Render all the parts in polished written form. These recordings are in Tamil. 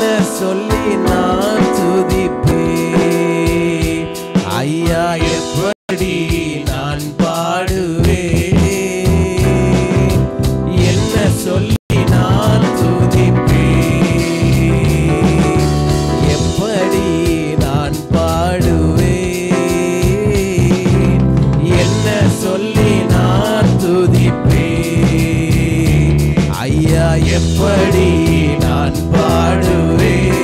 சொல்லி நான் துதிப்பேன். ஐயா எப்படி நான் பாடுவேன், என்ன சொல்லி நான் துதிப்பேன், எப்படி நான் பாடுவேன், என்ன சொல்லி நான் துதிப்பேன். ஐயா எப்படி நான் பாடுவேன்,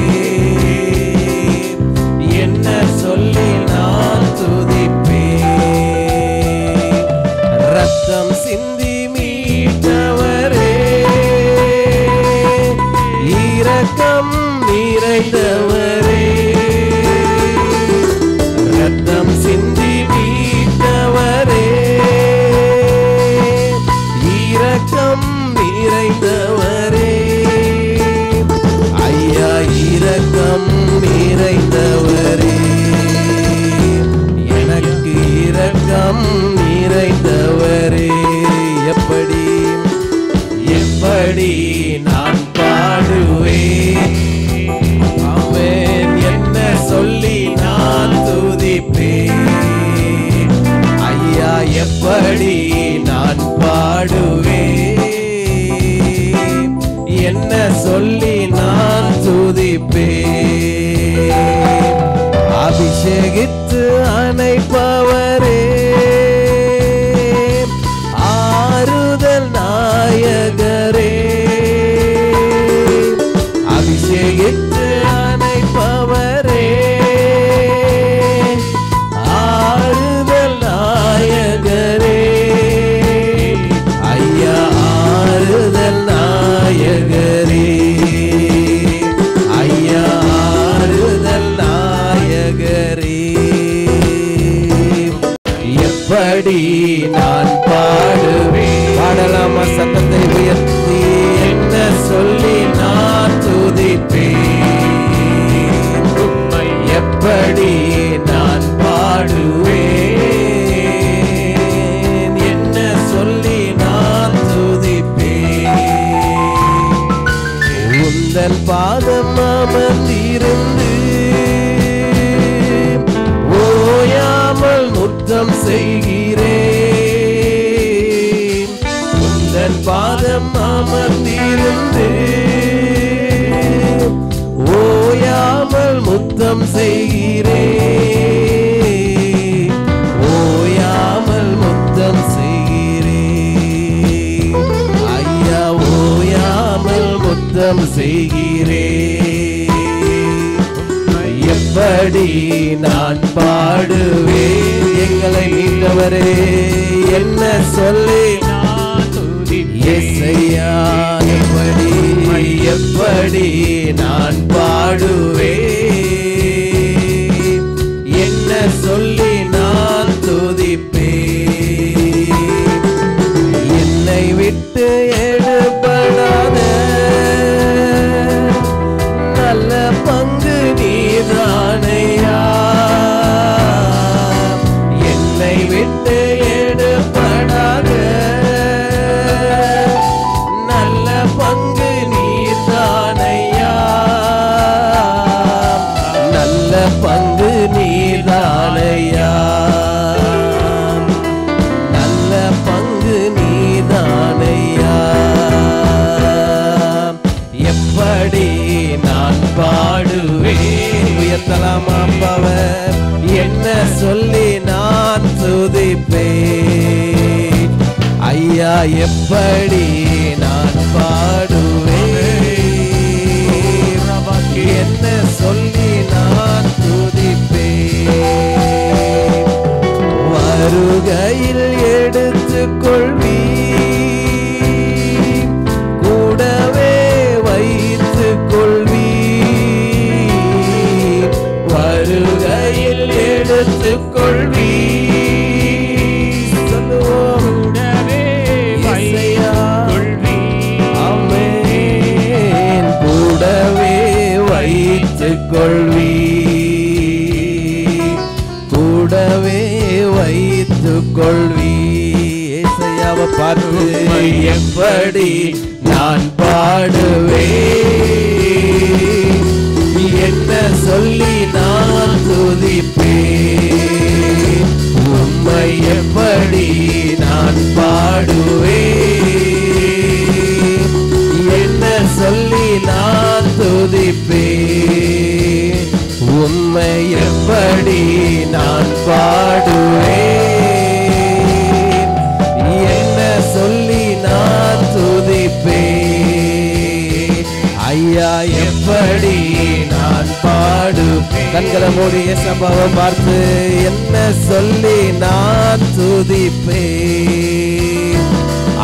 என்ன சொல்லி நான் துதிப்பேன். ரத்தம் சிந்தி மீட்டவரே, இரக்கம் நிறைந்தவரே, ரத்தம் சிந்தி மீட்டவரே, இரக்கம் நிறைந்தவரே, ஐயா இரக்கம் நிறைந்தவரே, எனக்கு இரக்கம் நிறைந்தவரே. எப்படி எப்படி நான் பாடுவேன், அவன் என்ன சொல்லி நான் துதிப்பேன். ஐயா எப்படி நான் பாடுவேன், என்ன சொல்லி நான் துதிப்பேன். அபிஷேகித்து அணைப்பவரே, ஆறுதல் நாயகரே, அபிஷேகித்து அணைப்பவரே, ஆறுதல் நாயகரே, ஐயா ஆறுதல் நாயகரே, ஐயா ஆறுதல் நாயகரே. எப்படி நான் பாடுவேன், பாடலாமா சத்தத்தை உயர்த்தி, என்ன சொல்லி நான் துதிப்பேன். எப்படி நான் பாடுவேன், என்ன சொல்லி நான் துதிப்பேன். உந்தன் பாதம் அமர்ந்திருந்து ஓயாமல் முத்தம் செய்கிறேன். உந்தன் பாதம் அமர்ந்திருந்து ஓயாமல் முத்தம் செய்கிறேன், ஓயாமல் முத்தம் செய்கிறேன், ஐயா ஓயாமல் முத்தம் செய்கிறேன். எப்படி நான் பாடுவேன், எங்களை மீட்டவரே, என்ன சொல்லி நான் இயேசையா எப்படி எப்படி நான் பாடுவேன், என்ன சொல்லி நான் துதிப்பேன். என்னை விட்டு எடுபடாத நல்ல பங்கு நீதானையா, என்னை விட்டு எடுபடாத நல்ல பங்கு நீதானையா, நல்ல பங்கு நீதானையா, நல்ல பங்கு நீதானையா. எப்படி நான் பாடுவேன், உயர்த்தலாமா பவர், என்ன சொல்லி நான் துதிப்பேன். ஐயா எப்படி நான் பாடுவேன், என்ன சொல்லி நான் துதிப்பேன். வருகையில் எடுத்துக்கொள்வீர், கூடவே வைத்துக் கொள்வீர். வருகையில் எடுத்துக்கொள்வீர், சொல்லுவோம், கூடவே வைத்துக் கொள்வீர். ஆமென், கூடவே வைத்துக் கொள்வீர், கூடவே வைத்துக் கொள்வீர். ஏசாயாவை பார்த்து எப்படி நான் பாடுவேன், ஐயா எப்படி நான் பாடு. கண்களை மூடிய சம்பவம் பார்த்து என்ன சொல்லி நான் துதிப்பேன்.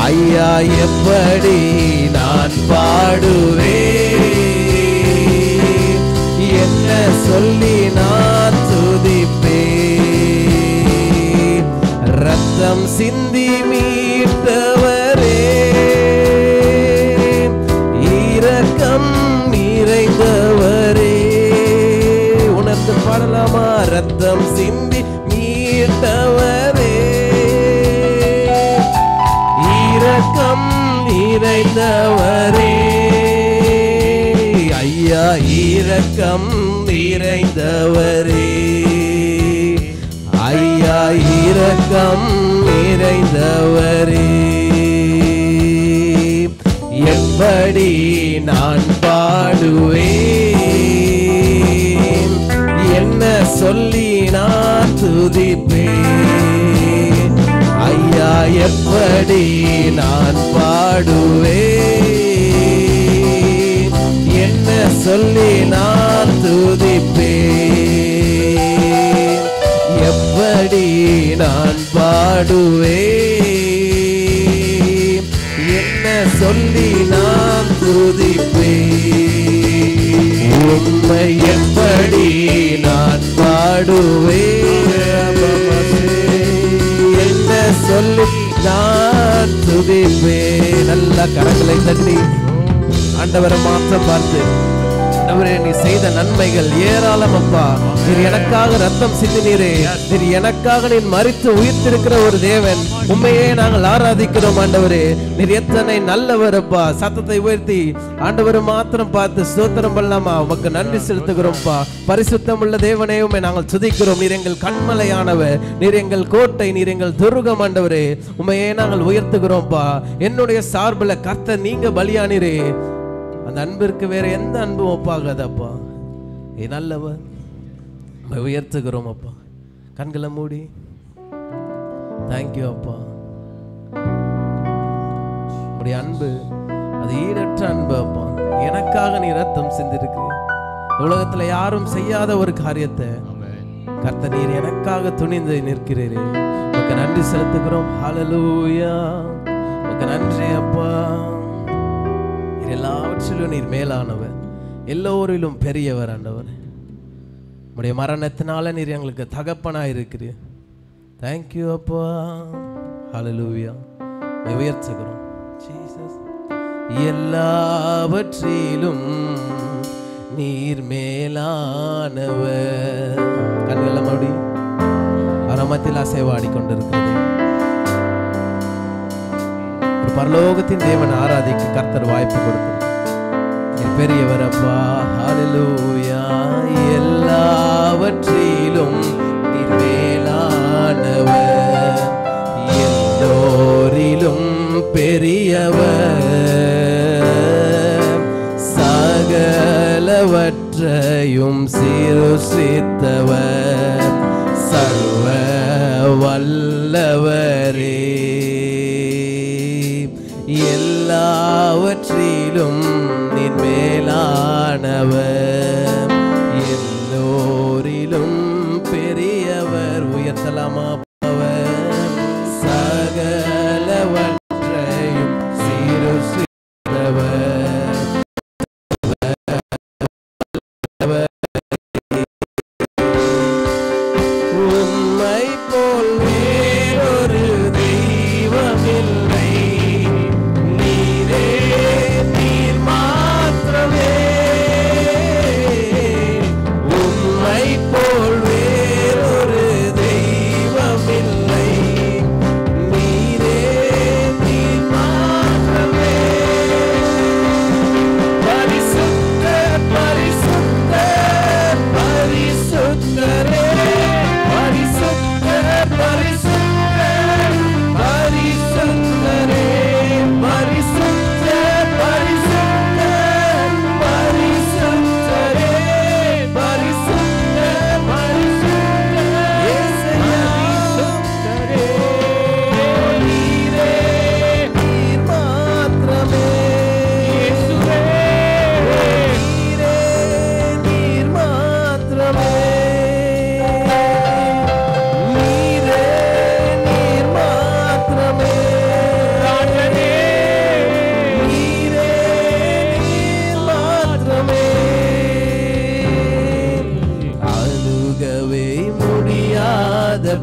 ஐயா எப்படி நான் பாடுவேன், என்ன சொல்லி நான் துதிப்பேன். ரத்தம் சிந்தி மீட்டவரே, இரக்கம் நிறைந்தவரே. உணர்ந்து பாடலாமா? ரத்தம் சிந்தி மீட்டவரே, இரக்கம் நிறைந்தவரே. ஐயா இரக்கம் நிறைந்தவரே, ஐயா இரக்கம் நிறைந்தவரே. எப்படி நான் பாடுவேன், என்ன சொல்லி நான் துதிப்பேன். ஐயா எப்படி நான் பாடுவேன், என்ன சொல்லி நான் துதிப்பேன். எப்படி நான் பாடுவேன், என்ன சொல்லி நான் துதிப்பேன். உம்மை எப்படி நான் பாடுவேன், என்ன சொல்லி நான் துதிப்பேன். நல்ல கரங்களை தட்டி ஆண்டவரை மாற்றம் பார்த்து, ஆண்டவரே நீ செய்த நன்மைகள் ஏராளம் அப்பா. நீர் எனக்காக ரத்தம் சிந்தினீரே, நீர் எனக்காக நீர் மரித்து உயிர்த்திருக்கிற ஒரு தேவன். உண்மையே நாங்கள் ஆராதிக்கிறோம் ஆண்டவரே. நீர் எத்தனை நல்லவர் அப்பா. சத்தத்தை உயர்த்தி ஆண்டவரை மாத்திரம் பார்த்து ஸ்தோத்திரம் பண்ணலாமா? உமக்கு நன்றி செலுத்துகிறோம்ப்பா. பரிசுத்தம் உள்ள தேவனே உம்மை நாங்கள் துதிக்கிறோம். நீர் எங்கள் கண்மலையானவர், நீர் எங்கள் கோட்டை, நீர் எங்கள் துருகம் ஆண்டவரே. உண்மையே நாங்கள் உயர்த்துகிறோம்ப்பா. என்னுடைய சார்பில் கர்த்தர் நீங்க பலியானீரே, அந்த அன்பிற்கு வேற எந்த அன்பும் ஒப்பாகாதப்பா. நல்லவர், உயர்த்துகிறோம் அப்பா. கண்களை மூடி தேங்க்யூ அப்பா. உடைய அன்பு அது ஈடற்ற அன்பு அப்பா. எனக்காக நீ ரத்தம் சிந்திருக்கு. உலகத்துல யாரும் செய்யாத ஒரு காரியத்தை கர்த்தர் நீர் எனக்காக துணிந்து நிற்கிறீரே, உமக்கு நன்றி செலுத்துகிறோம். ஹல்லேலூயா, உமக்கு நன்றி அப்பா. எல்லாவற்றிலும் நீர் மேலானவர், எல்லோரிலும் பெரியவர் ஆண்டவர். உடைய மரணத்தினால நீர் எங்களுக்கு தகப்பனாய் இருக்கிறீர். தேங்க்யூ அப்பா. ஹல்லேலூயா, உயர்த்துகிறோம் ஜீசஸ். எல்லாவற்றிலும் நீர் மேலானவர். கண்களை மூடி அரமத்தில் அசைவாடி கொண்டிருக்கிறது. ஒரு பரலோகத்தின் தேவன் ஆராதிக்க கர்த்தர் வாய்ப்பு கொடுத்து பெரியவர் அப்பா. ஹல்லேலூயா. எல்லாவற்றிலும் நீர் மேலானவர், எல்லோரிலும் பெரியவர், சகலவற்றையும் சிருஷ்டித்தவர், சர்வ வல்லவரே. எல்லாவற்றிலும் நீர் மேலானவர், எல்லோரிலும் பெரியவர். உயர்த்தலாமா? சகலவற்றையும் சிருஷ்டித்தவர், உம்மை போல் வேறொரு தெய்வமில்லை. பரிசுத்த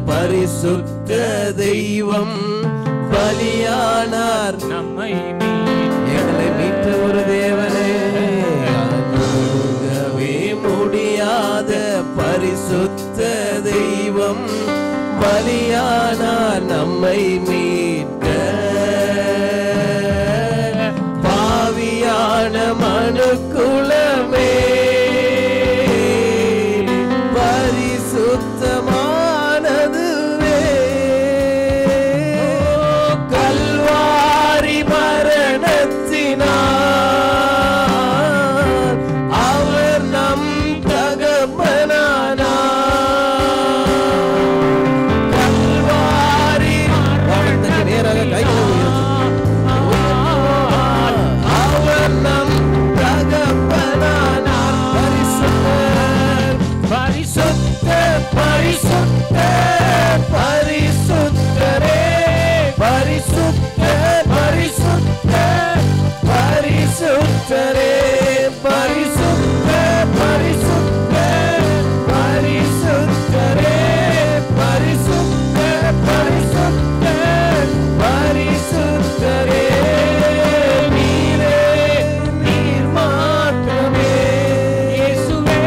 பரிசுத்த தெய்வம் பலியானார் நம்மை எங்களை மீட்ட ஒரு தேவனே. அணுகவே முடியாத பரிசுத்த தெய்வம் பலியானார் நம்மை மீட்க. பாவியான மனுக்குலமே பரிசுத்தமானதுவே. கல்வாரி மரணத்தினார் அவர் நம் தகப்பனானார். கல்வாரி வானத்துக்கு நேராக கைகளை அவர் நம் தகப்பனானார். பரிசுத்த பரிசுத்த பரிசுத்தரே பரிசுத்த பரிசுத்த பரிசுத்தரே பரிசுத்த பரிசுத்த பரிசுத்தரே பரிசுத்த பரிசுத்த பரிசுத்தரே. நீரே நீர் மாற்றமே இயேசுவே.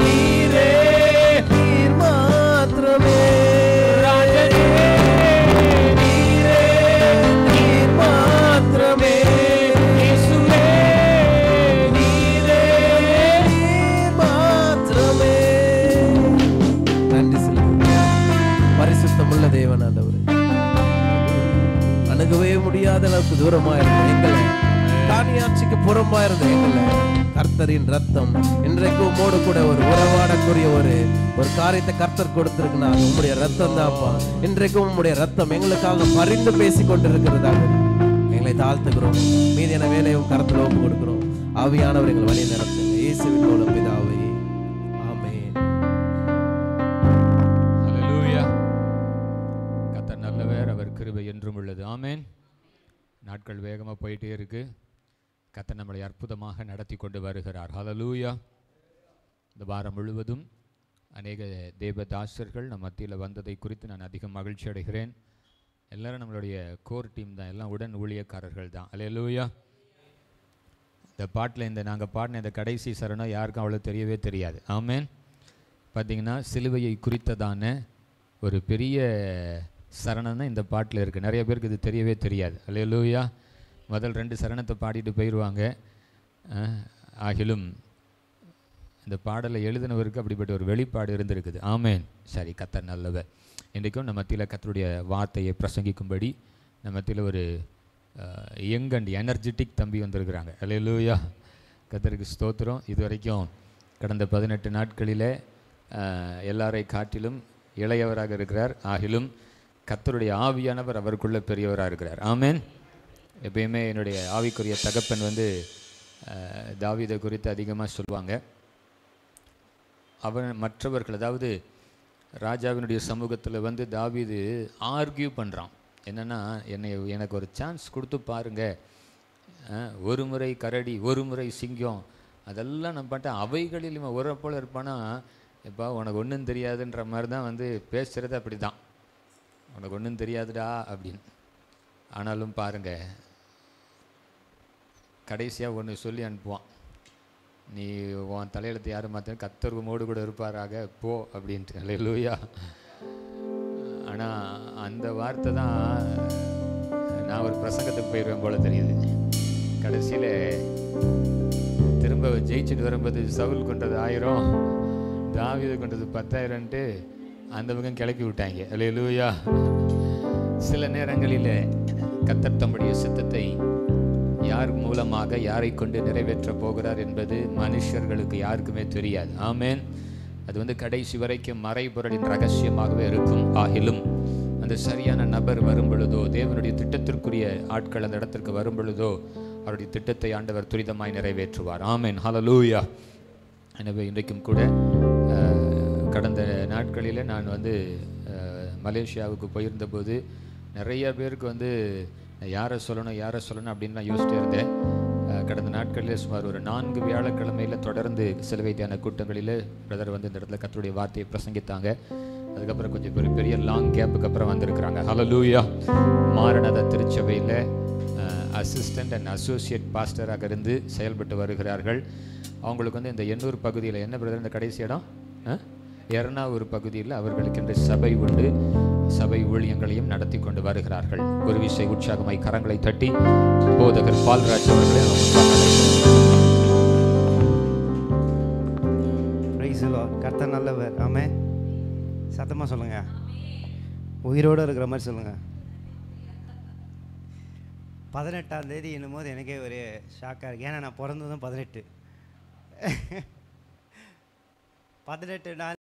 நீரே நீர் மாற்றமே ராஜனே. நீரே நீர் மாற்றமே இயேசுவே. நீரே நீர் மாற்றமே. நன்றி செலுத்துகிறேன். பரிசுத்தமுள்ள தேவன் ஆண்டவரே, அணுகவே முடியாத அளவுக்கு தூரமா இருந்த எங்களை, தானியாட்சிக்கு புறம்பா இருந்த எங்களை, கர்த்தரின் ரத்தம் இன்றைக்கு உம்மோடு கூட ஒரு உறவாடக்கூடிய ஒரு காரியத்தை கர்த்தர் கொடுத்திருக்குன்னா அது உம்முடைய ரத்தம் தான்ப்பா. இன்றைக்கும் உம்முடைய ரத்தம் எங்களுக்காக பரிந்து பேசிக் கொண்டிருக்கிறதாக எங்களை தாழ்த்துகிறோம். மீதியான வேலையும் கர்த்தர் ஒப்பு கொடுக்கிறோம். ஆவியானவர் எங்களை வழி நடத்துங்க. இயேசுவின் மூலம் பிதாவே, ஆமென். ஹல்லேலூயா. கர்த்தர் நல்லவர், அவர் கிருபை என்றும் உள்ளது. ஆமென். நாட்கள் வேகமாக போயிட்டே இருக்கு. கர்த்தர் நம்மளை அற்புதமாக நடத்தி கொண்டு வருகிறார். ஹல்லேலூயா. இந்த வாரம் முழுவதும் அநேக தேவதாசர்கள் நம் மத்தியில் வந்ததை குறித்து நான் அதிகம் மகிழ்ச்சி அடைகிறேன். எல்லாரும் நம்மளுடைய கோர் டீம் தான், எல்லாம் உடன் ஊழியக்காரர்கள் தான். ஹல்லேலூயா. இந்த பாட்டில் நாங்கள் பாடின இந்த கடைசி சரணம் யாருக்கும் அவ்வளோ தெரியவே தெரியாது. ஆமென். பார்த்தீங்கன்னா சிலுவையை குறித்ததான ஒரு பெரிய சரணம் தான் இந்த பாட்டில் இருக்குது. நிறைய பேருக்கு இது தெரியவே தெரியாது. ஹல்லேலூயா. முதல் 2 சரணத்தை பாடிட்டு போயிடுவாங்க. ஆகிலும் இந்த பாடலை எழுதினவருக்கு அப்படிப்பட்ட ஒரு வெளிப்பாடு இருந்திருக்குது. ஆமென். சரி, கர்த்தர் நல்லவர். இன்றைக்கும் நம்ம மத்தியில் கர்த்தருடைய வார்த்தையை பிரசங்கிக்கும்படி நம்ம மத்தியில் ஒரு யங் அண்ட் எனர்ஜெட்டிக் தம்பி வந்திருக்கிறாங்க. ஹல்லேலூயா. கர்த்தருக்கு ஸ்தோத்திரம். இது வரைக்கும் கடந்த 18 நாட்களில் எல்லாரை காட்டிலும் இளையவராக இருக்கிறார். ஆகிலும் கர்த்தருடைய ஆவியானவர் அவருக்குள்ள பெரியவராக இருக்கிறார். ஆமென். எப்பயுமே என்னுடைய ஆவிக்குரிய தகப்பன் தாவீதை குறித்து அதிகமாக சொல்லுவாங்க. அவன் மற்றவர்கள், அதாவது ராஜாவினுடைய சமூகத்தில் தாவீது ஆர்கியூ பண்ணுறான். என்னென்னா, எனக்கு ஒரு சான்ஸ் கொடுத்து பாருங்கள், ஒரு முறை கரடி ஒரு முறை சிங்கம் அதெல்லாம் நான் பார்த்தேன், அவைகளில் இவன் ஒரு போல் இருப்பானா, இப்போ உனக்கு ஒன்றும் தெரியாதுன்ற மாதிரி தான் பேசுகிறது. அப்படி தான், உனக்கு ஒன்றும் தெரியாதுடா அப்படின்னு. ஆனாலும் பாருங்கள், கடைசியாக ஒன்று சொல்லி அனுப்புவான், நீ உன் தலையெழுத்து யாரும் மாற்ற கர்த்தர் உம்மோடு கூட இருப்பாராக போ அப்படின்ட்டு. ஹல்லேலூயா. ஆனால் அந்த வார்த்தை தான் நான் ஒரு பிரசங்கத்துக்கு போயிடுவேன் போல தெரியுது. கடைசியில் திரும்ப ஜெயிச்சுட்டு வரும்போது சவுல் கொண்டது 1000, தாவீது கொண்டது 10,000ன்ட்டு அந்த பக்கம் கிளப்பி விட்டாங்க. ஹல்லேலூயா. சில நேரங்களில் கர்த்தர் தம்முடைய சித்தத்தை யார் மூலமாக யாரை கொண்டு நிறைவேற்ற போகிறார் என்பது மனுஷர்களுக்கு யாருக்குமே தெரியாது. ஆமென். அது கடைசி வரைக்கும் மறைபொருளின் ரகசியமாகவே இருக்கும். ஆகிலும் அந்த சரியான நபர் வரும் பொழுதோ, தேவனுடைய திட்டத்திற்குரிய ஆட்கள் அந்த இடத்திற்கு வரும் பொழுதோ, அவருடைய திட்டத்தை ஆண்டவர் துரிதமாய் நிறைவேற்றுவார். ஆமென். ஹல்லேலூயா. எனவே இன்றைக்கும் கூட கடந்த நாட்களில் நான் மலேசியாவுக்கு போயிருந்தபோது நிறைய பேருக்கு யாரை சொல்லணும் அப்படின்னு நான் யோசிச்சுட்டே இருந்தேன். கடந்த நாட்களில் சுமார் ஒரு 4 வியாழக்கிழமையில் தொடர்ந்து சிலுவை தியான கூட்டங்களில் பிரதர் இந்த இடத்துல கர்த்தருடைய வார்த்தையை பிரசங்கித்தாங்க. அதுக்கப்புறம் கொஞ்சம் பெரிய லாங் கேப்புக்கு அப்புறம் வந்திருக்கிறாங்க. ஹல்லேலூயா. மாரநாத திருச்சபையில் அசிஸ்டன்ட் அண்ட் அசோசியேட் பாஸ்டராக இருந்து செயல்பட்டு வருகிறார்கள். அவங்களுக்கு வந்து இந்த எண்ணூர் பகுதியில் என்ன பிரதர் இந்த கடைசி இடம் எர்ணாவூர் பகுதியில் அவர்களுக்கு என்று சபை உண்டு. சபை ஊழியங்களையும் நடத்தி கொண்டு வருகிறார்கள். ஒரு விஷயம் உற்சாகமாய் கரங்களை தட்டி போதகர் பால்ராஜ் அவர்களை கர்த்தர் நல்லவர். ஆமென். சத்தமாக சொல்லுங்க. உயிரோடு இருக்கிற மாதிரி சொல்லுங்க. 18ஆம் தேதி என்னும் போது எனக்கே ஒரு ஷாக்காக இருக்குது. ஏன்னா நான் பிறந்ததும் 18 நாள்